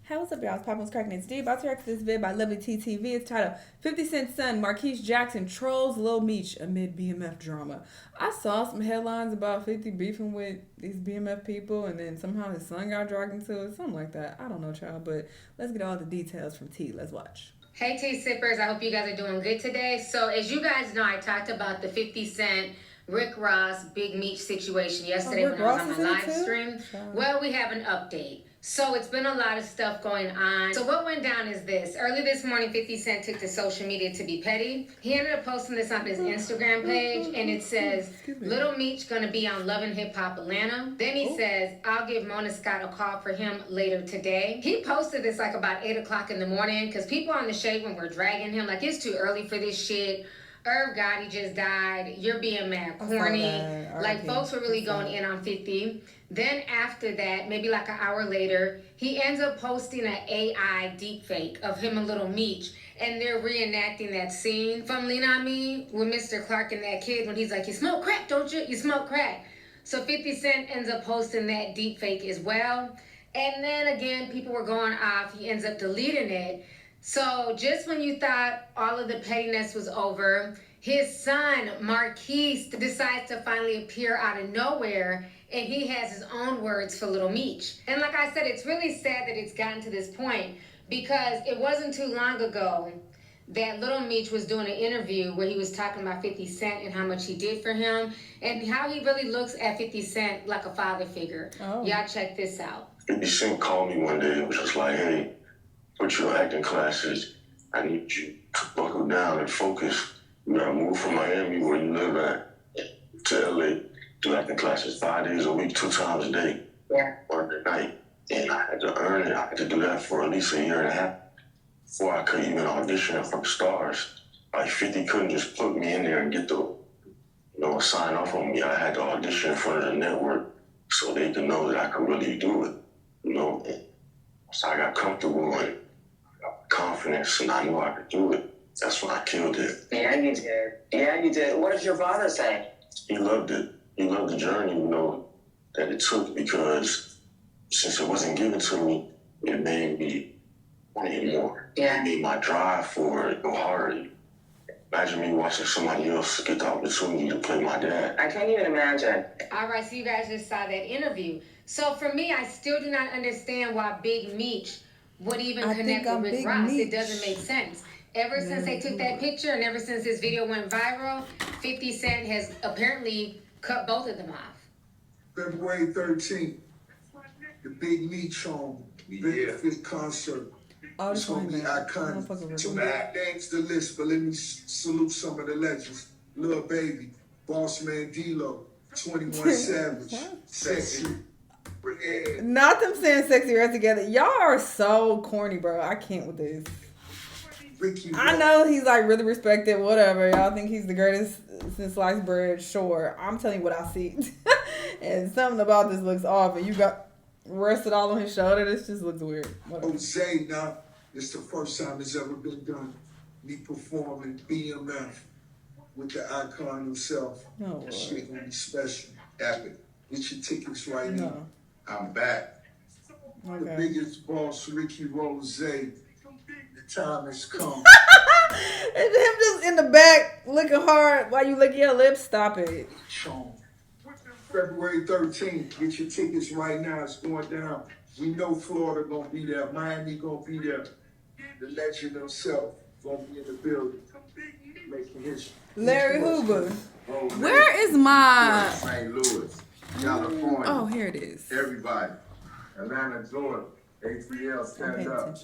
Hey, what's up, y'all? It's Poppins Cracking. It's D. About to react to this vid by Lovely TTV. It's titled 50 Cent's son, Marquise Jackson, trolls Lil Meech amid BMF drama. I saw some headlines about 50 beefing with these BMF people, and then somehow his son got dragged into it. Something like that. I don't know, child, but let's get all the details from T. Let's watch. Hey Tea Sippers, I hope you guys are doing good today. So as you guys know, I talked about the 50 Cent, Rick Ross, Big Meech situation yesterday when I was on my live stream. Well, we have an update. So it's been a lot of stuff going on. So what went down is this. Early this morning, 50 Cent took to social media to be petty. He ended up posting this on his Instagram page, and it says, Lil Meech gonna be on Love and Hip Hop Atlanta. Then he says, I'll give Mona Scott a call for him later today. He posted this like about 8 o'clock in the morning because people on the shade when we're dragging him, like it's too early for this shit. Irv Gotti just died. You're being mad corny. Like folks were really going in on 50. Then after that, maybe like an hour later, he ends up posting an AI deepfake of him and Lil Meech, and they're reenacting that scene from Lean On Me with Mr. Clark and that kid when he's like, you smoke crack, don't you? You smoke crack. So 50 Cent ends up posting that deepfake as well. And then again, people were going off. He ends up deleting it. So just when you thought all of the pettiness was over, his son, Marquise, decides to finally appear out of nowhere, and he has his own words for Lil Meech. And like I said, it's really sad that it's gotten to this point because it wasn't too long ago that Lil Meech was doing an interview where he was talking about 50 Cent and how much he did for him and how he really looks at 50 Cent like a father figure. Y'all check this out. 50 Cent called me one day and was just like, hey, put your acting classes. I need you to buckle down and focus. You gotta move from Miami, where you live at, to LA. Do acting classes 5 days a week, 2 times a day, or at night. And I had to earn it. I had to do that for at least a year and a half before I could even audition for the stars. Like 50 couldn't just put me in there and get the, sign off on me. I had to audition in front of the network so they could know that I could really do it, And so I got comfortable and got confidence, and I knew I could do it. That's when I killed it. Yeah, you did. Yeah, you did. What did your father say? He loved it. He loved the journey, that it took, because since it wasn't given to me, it made me want it more. Yeah. It made my drive for it go harder. Imagine me watching somebody else get the opportunity to play my dad. I can't even imagine. All right, so you guys just saw that interview. So for me, I still do not understand why Big Meech would even connect with Rick Ross. It doesn't make sense. Ever since they took that picture and ever since this video went viral, 50 Cent has apparently cut both of them off. February 13th, the Big Meech on benefit concert. It's going to be iconic. Too many names to list, but let me salute some of the legends. Lil Baby, Boss Man D-Lo, 21 Savage, Sexy. Not them saying sexy right together. Y'all are so corny, bro. I can't with this. I know he's like really respected, whatever. Y'all think he's the greatest since sliced bread, sure. I'm telling you what I see. And something about this looks off, and you got rested all on his shoulder. This just looks weird. Jose, now, it's the first time it's ever been done. Me performing BMF with the icon himself. That shit gonna be special. Epic. Get your tickets right now. I'm back. The biggest boss, Ricky Rose. The time has come. And him just in the back looking hard while you lick your lips. Stop it. February 13th. Get your tickets right now. It's going down. We know Florida gonna be there. Miami gonna be there. The legend himself gonna be in the building. Making history. Larry Hoover. Where is my... St. Louis, California. Oh, here it is. Everybody. Atlanta, Georgia. ATL, stand up.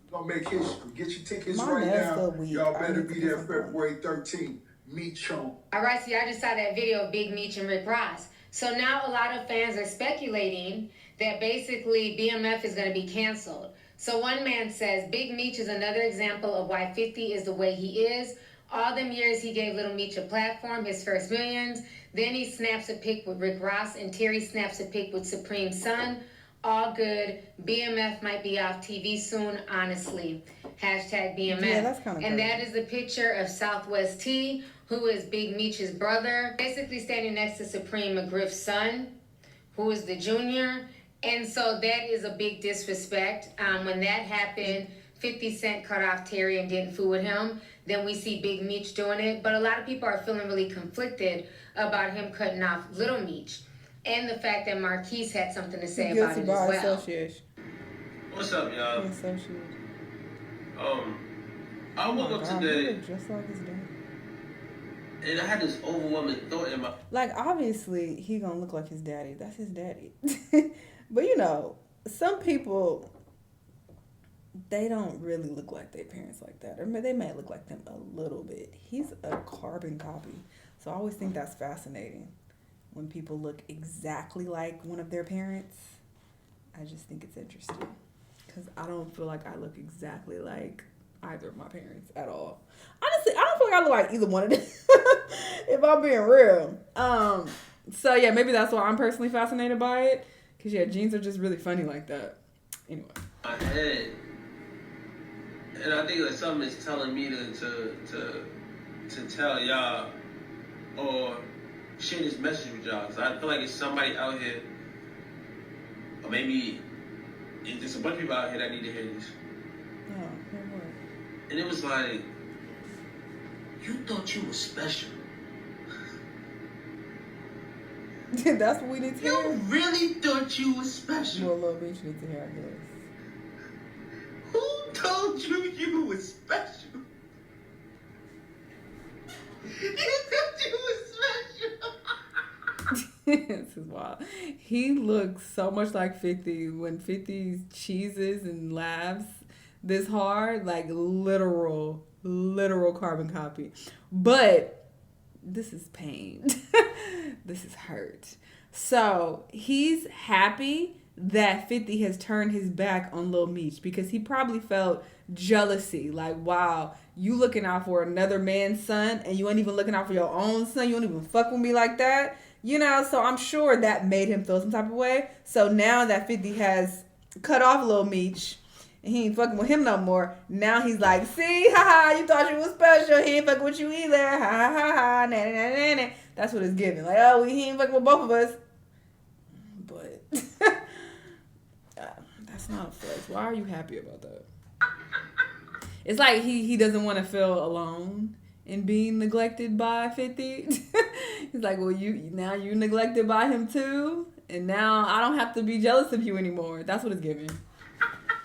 Gonna make history. Get your tickets right now. Y'all better be there February 13th. Meech on. All right, so y'all just saw that video of Big Meech and Rick Ross. So now a lot of fans are speculating that basically BMF is going to be canceled. So one man says, Big Meech is another example of why 50 is the way he is. All them years he gave Lil Meech a platform, his first millions. Then he snaps a pic with Rick Ross, and Terry snaps a pic with Supreme's son. All good. BMF might be off TV soon, honestly. Hashtag BMF. Yeah, that's kind of and that is the picture of Southwest T, who is Big Meech's brother, basically standing next to Supreme McGriff's son, who is the junior. And so that is a big disrespect. When that happened, 50 Cent cut off Terry and didn't fool with him. Then we see Big Meech doing it. But a lot of people are feeling really conflicted about him cutting off Little Meech. And the fact that Marquise had something to say about it as well. Association. What's up, y'all? Association. I woke up today. Just like his dad. And I had this overwhelming thought in my... Like, obviously, he gonna look like his daddy. That's his daddy. But, you know, some people, they don't really look like their parents like that. Or they may look like them a little bit. He's a carbon copy. So I always think that's fascinating. When people look exactly like one of their parents, I just think it's interesting. Because I don't feel like I look exactly like either of my parents at all. Honestly, I don't feel like I look like either one of them. If I'm being real. So yeah, maybe that's why I'm personally fascinated by it. Cause yeah, jeans are just really funny like that. Anyway. My head. And I think that something is telling me to tell y'all or share this message with y'all. Cause I feel like it's somebody out here, or maybe it's just a bunch of people out here that need to hear this. Oh, what? And it was like, you thought you were special. That's what we need to hear. You really thought you were special. Well, Lil Meech needs to hear, I guess. Who told you you were special? You thought you were special. This is wild. He looks so much like 50 when 50 cheeses and laughs this hard, like literal carbon copy. But this is pain. This is hurt. So he's happy that 50 has turned his back on Lil Meech because he probably felt jealousy. Like, wow, you looking out for another man's son and you ain't even looking out for your own son. You don't even fuck with me like that. You know, so I'm sure that made him feel some type of way. So now that 50 has cut off Lil Meech and he ain't fucking with him no more, now he's like, see, haha, you thought you was special. He ain't fucking with you either. Ha ha ha, na na na na. That's what it's giving. Like, oh, he ain't fucking with both of us. But that's not a flex. Why are you happy about that? It's like he doesn't want to feel alone in being neglected by 50. He's like, well, you neglected by him too, and now I don't have to be jealous of you anymore. That's what it's giving.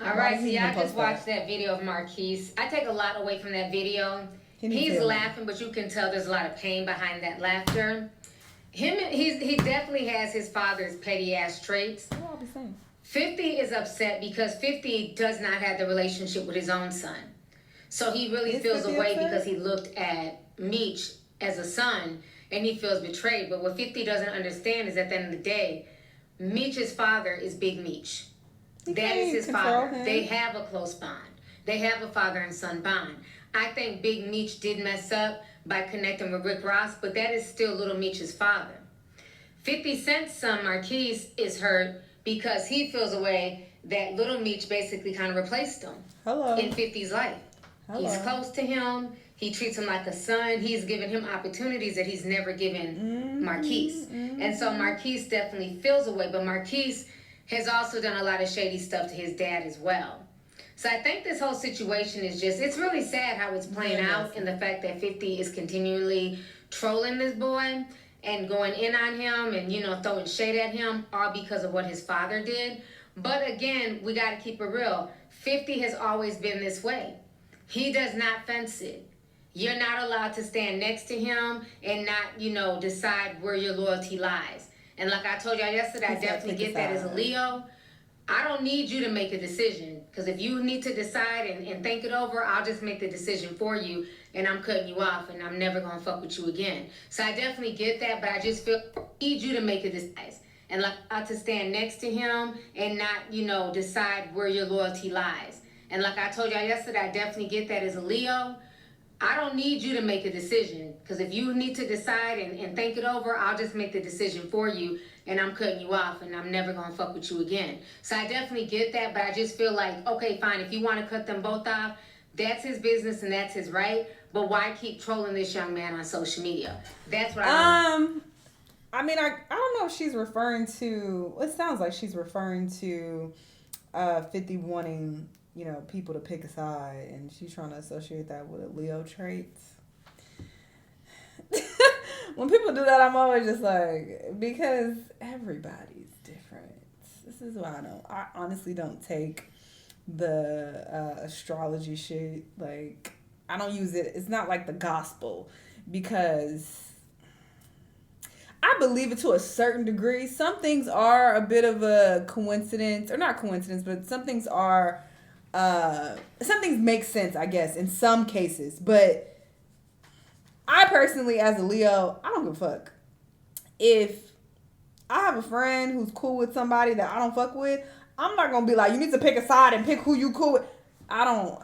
All right, so y'all just watched that video of Marquise. I take a lot away from that video. He's laughing, but you can tell there's a lot of pain behind that laughter. He definitely has his father's petty ass traits. What I'll be saying. 50 is upset because 50 does not have the relationship with his own son. So he really feels away because he looked at Meech as a son and he feels betrayed. But what 50 doesn't understand is at the end of the day, Meech's father is Big Meech. That is his father. They have a close bond. They have a father and son bond. I think Big Meech did mess up by connecting with Rick Ross, but that is still Little Meech's father. 50 Cent's son, Marquise, is hurt because he feels a way that Little Meech basically kind of replaced him in 50's life. He's close to him. He treats him like a son. He's given him opportunities that he's never given Marquise. And so Marquise definitely feels a way, but Marquise has also done a lot of shady stuff to his dad as well. So I think this whole situation is it's really sad how it's playing out, and the fact that 50 is continually trolling this boy and going in on him and, throwing shade at him, all because of what his father did. But again, we got to keep it real. 50 has always been this way. He does not fence it. You're not allowed to stand next to him and not, decide where your loyalty lies. And like I told y'all yesterday, I definitely get that as a Leo. I don't need you to make a decision, because if you need to decide and think it over, I'll just make the decision for you, and I'm cutting you off, and I'm never going to fuck with you again. So I definitely get that, but I just feel I need you to make a decision. And like to stand next to him and not, decide where your loyalty lies. And like I told y'all yesterday, I definitely get that as a Leo. I don't need you to make a decision, because if you need to decide and think it over, I'll just make the decision for you, and I'm cutting you off, and I'm never going to fuck with you again. So I definitely get that, but I just feel like, okay, fine, if you want to cut them both off, that's his business and that's his right, but why keep trolling this young man on social media? That's what I I mean, I don't know if she's referring to. It sounds like she's referring to 50 wanting, you know, people to pick a side, and she's trying to associate that with a Leo trait. When people do that, I'm always just like, because everybody's different. This is why I honestly don't take the astrology shit. Like, I don't use it. It's not like the gospel, because I believe it to a certain degree. Some things are a bit of a coincidence, or not coincidence, but some things are, some things make sense, I guess, in some cases. But I personally, as a Leo, I don't give a fuck. If I have a friend who's cool with somebody that I don't fuck with, I'm not gonna be like, you need to pick a side and pick who you cool with. I don't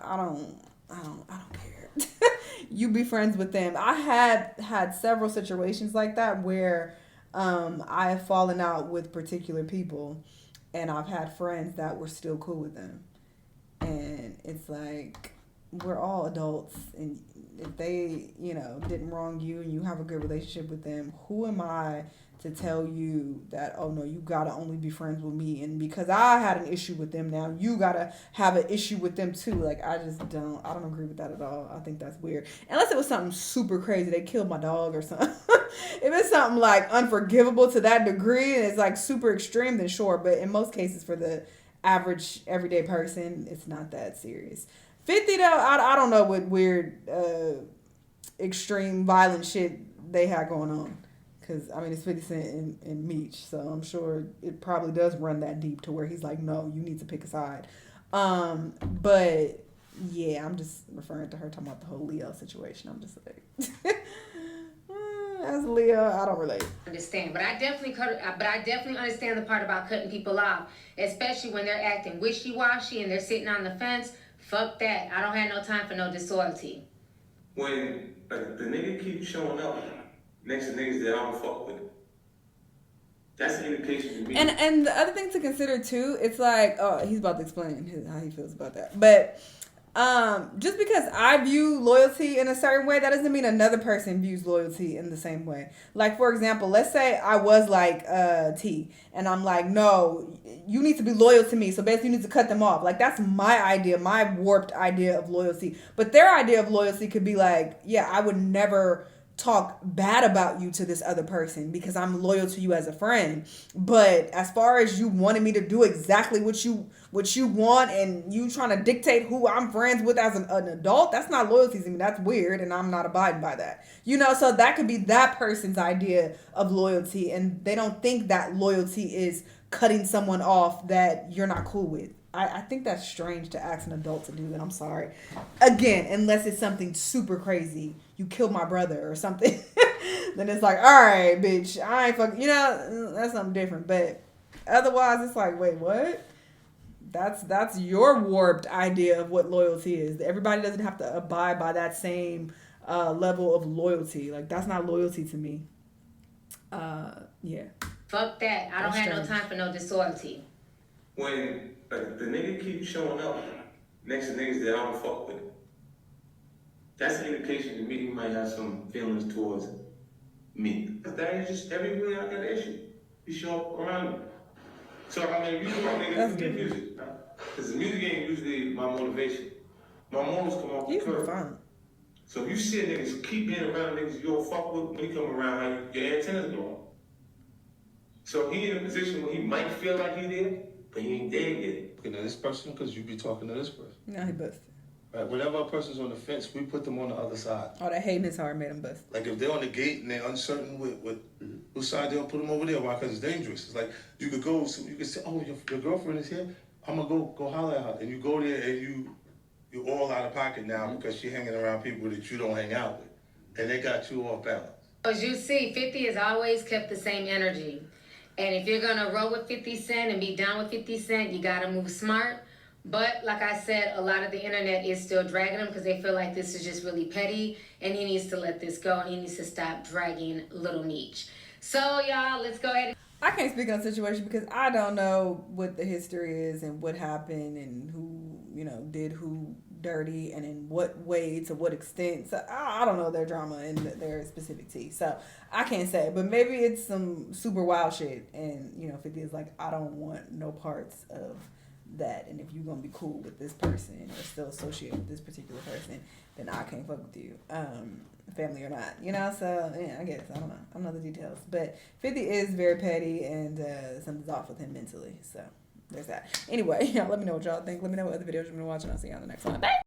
care. You be friends with them. I have had several situations like that where I have fallen out with particular people, and I've had friends that were still cool with them. And it's like, we're all adults, and if they, you know, didn't wrong you and you have a good relationship with them, who am I to tell you that, oh no, you gotta only be friends with me, and because I had an issue with them, now you gotta have an issue with them too? Like, I don't agree with that at all. I think that's weird. Unless it was something super crazy, they killed my dog or something. If it's something like unforgivable to that degree and it's like super extreme, then sure. But in most cases, for the average everyday person, it's not that serious. 50 though, I don't know what weird extreme violent shit they had going on. Because, I mean, it's 50 Cent and Meech, so I'm sure it probably does run that deep to where he's like, no, you need to pick a side. But, yeah, I'm just referring to her talking about the whole Leo situation. I'm just like, as a Leo, I don't relate. Understand, but I definitely understand the part about cutting people off, especially when they're acting wishy-washy and they're sitting on the fence. Fuck that. I don't have no time for no disloyalty. When the nigga keeps showing up next to niggas that I don't fuck with, that's an indication to me. And the other thing to consider too, it's like, oh, he's about to explain how he feels about that. But just because I view loyalty in a certain way, that doesn't mean another person views loyalty in the same way. Like, for example, let's say I was like T, and I'm like, no, you need to be loyal to me, so basically you need to cut them off. Like, that's my idea, my warped idea of loyalty. But their idea of loyalty could be like, yeah, I would never talk bad about you to this other person because I'm loyal to you as a friend. But as far as you wanting me to do exactly what you want, and you trying to dictate who I'm friends with as an adult, that's not loyalty to me. That's weird, and I'm not abiding by that. You know, so that could be that person's idea of loyalty, and they don't think that loyalty is cutting someone off that you're not cool with. I think that's strange to ask an adult to do that. I'm sorry. Again, unless it's something super crazy. You killed my brother or something. Then it's like, all right, bitch, I ain't fucking, you know, that's something different. But otherwise, it's like, wait, what? That's your warped idea of what loyalty is. Everybody doesn't have to abide by that same level of loyalty. Like, that's not loyalty to me. Yeah. Fuck that. I don't have no time for no disloyalty. When the nigga keeps showing up next to niggas that I don't fuck with, that's an indication to me he might have some feelings towards me. But that ain't just everywhere I got an issue. He show up around me. So, I mean, you know, niggas get music. Because the music ain't usually my motivation. My morals come off the curb. So if you see niggas keep being around niggas you don't fuck with, when you come around, your antennas go up. So he in a position where he might feel like he did, but he ain't dead yet. Looking at this person because you be talking to this person. No, he busted. Right, whenever a person's on the fence, we put them on the other side. Oh, that hate in his heart made him bust. Like, if they're on the gate and they're uncertain with whose side they'll put them over there, why? Because it's dangerous. It's like, you could go, so you could say, oh, your girlfriend is here, I'm going to go holler at her. And you go there and you're all out of pocket now because she's hanging around people that you don't hang out with. And they got you off balance. As you see, 50 has always kept the same energy. And if you're going to roll with 50 Cent and be down with 50 Cent, you got to move smart. But like I said, a lot of the internet is still dragging him because they feel like this is just really petty and he needs to let this go and he needs to stop dragging Lil Meech. So, y'all, let's go ahead. I can't speak on the situation because I don't know what the history is and what happened and who, you know, did who dirty and in what way, to what extent. So I don't know their drama and their specific tea. So I can't say, but maybe it's some super wild shit. And, 50 is like, I don't want no parts of that. And if you're going to be cool with this person or still associate with this particular person, then I can't fuck with you. Family or not, so yeah, I guess, I don't know. I don't know the details. But 50 is very petty and something's off with him mentally. So there's that. Anyway, let me know what y'all think. Let me know what other videos you've been watching. I'll see you on the next one. Bye.